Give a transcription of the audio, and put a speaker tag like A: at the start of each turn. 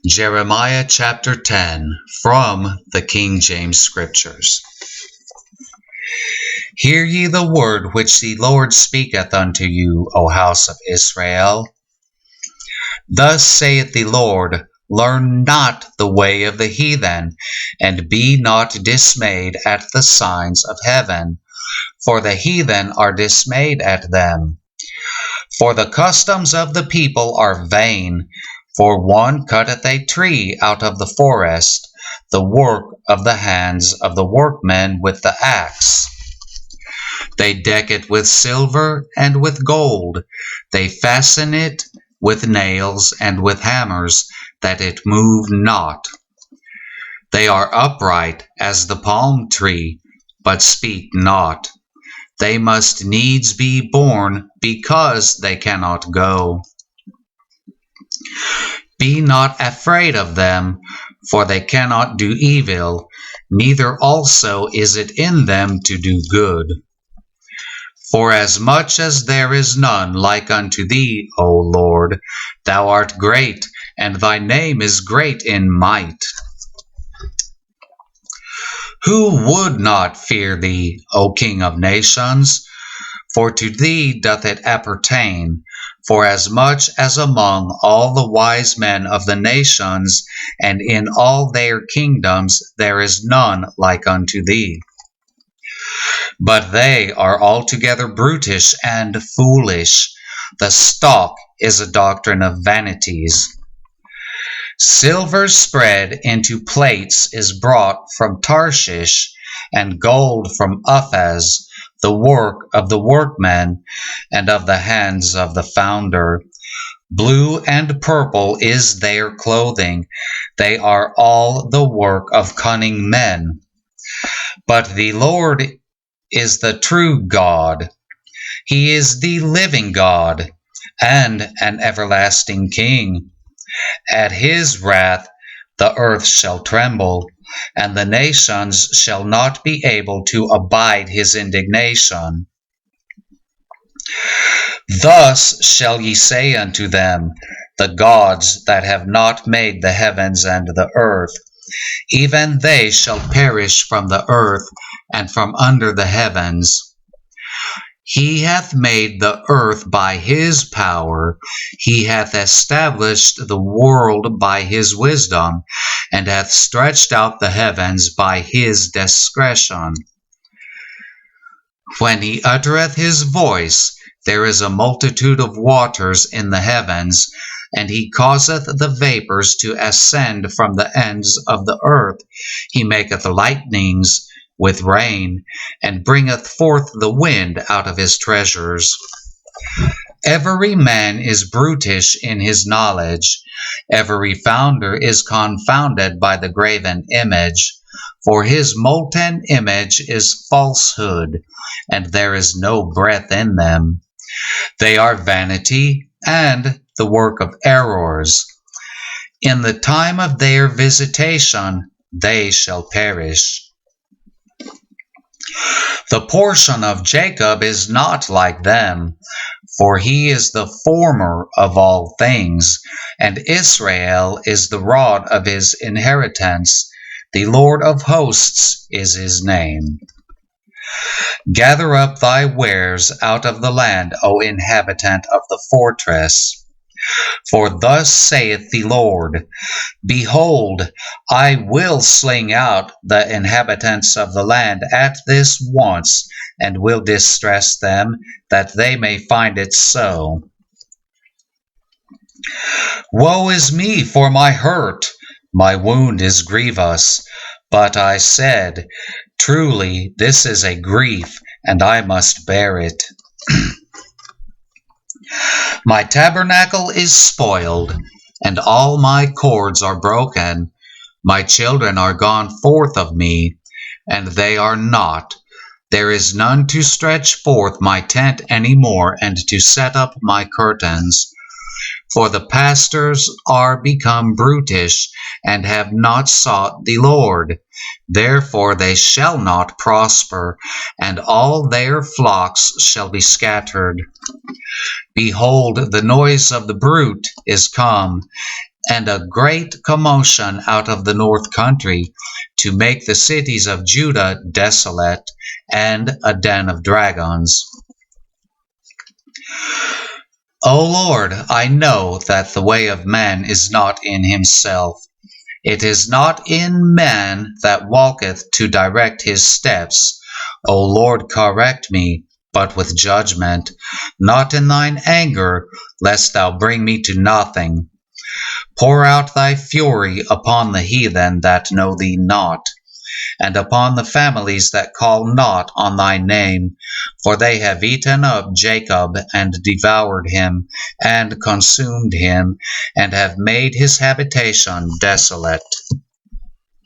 A: Jeremiah chapter 10 from the King James Scriptures. Hear ye the word which the Lord speaketh unto you, O house of Israel. Thus saith the Lord, learn not the way of the heathen, and be not dismayed at the signs of heaven, for the heathen are dismayed at them. For the customs of the people are vain, for one cutteth a tree out of the forest, the work of the hands of the workmen with the axe. They deck it with silver and with gold, they fasten it with nails and with hammers, that it move not. They are upright as the palm tree, but speak not. They must needs be born, because they cannot go. Be not afraid of them, for they cannot do evil, neither also is it in them to do good. For as much as there is none like unto thee, O Lord, thou art great, and thy name is great in might. Who would not fear thee, O King of nations? For to thee doth it appertain, for as much as among all the wise men of the nations, and in all their kingdoms, there is none like unto thee. But they are altogether brutish and foolish. The stalk is a doctrine of vanities. Silver spread into plates is brought from Tarshish, and gold from Uphaz, the work of the workman, and of the hands of the founder. Blue and purple is their clothing. They are all the work of cunning men. But the Lord is the true God. He is the living God, and an everlasting King. At his wrath the earth shall tremble, and the nations shall not be able to abide his indignation. Thus shall ye say unto them, the gods that have not made the heavens and the earth, even they shall perish from the earth and from under the heavens. He hath made the earth by his power, he hath established the world by his wisdom, and hath stretched out the heavens by his discretion. When he uttereth his voice, there is a multitude of waters in the heavens, and he causeth the vapors to ascend from the ends of the earth. He maketh lightnings with rain, and bringeth forth the wind out of his treasures. Every man is brutish in his knowledge. Every founder is confounded by the graven image. For his molten image is falsehood, and there is no breath in them. They are vanity and the work of errors. In the time of their visitation they shall perish. The portion of Jacob is not like them, for he is the former of all things, and Israel is the rod of his inheritance. The Lord of hosts is his name. Gather up thy wares out of the land, O inhabitant of the fortress. For thus saith the Lord, behold, I will sling out the inhabitants of the land at this once, and will distress them, that they may find it so. Woe is me for my hurt, my wound is grievous. But I said, truly this is a grief, and I must bear it. My tabernacle is spoiled, and all my cords are broken. My children are gone forth of me, and they are not. There is none to stretch forth my tent any more, and to set up my curtains. For the pastors are become brutish, and have not sought the Lord. Therefore they shall not prosper, and all their flocks shall be scattered. Behold, the noise of the brute is come, and a great commotion out of the north country, to make the cities of Judah desolate, and a den of dragons. O Lord, I know that the way of man is not in himself. It is not in man that walketh to direct his steps. O Lord, correct me, but with judgment, not in thine anger, lest thou bring me to nothing. Pour out thy fury upon the heathen that know thee not, and upon the families that call not on thy name. For they have eaten up Jacob, and devoured him, and consumed him, and have made his habitation desolate.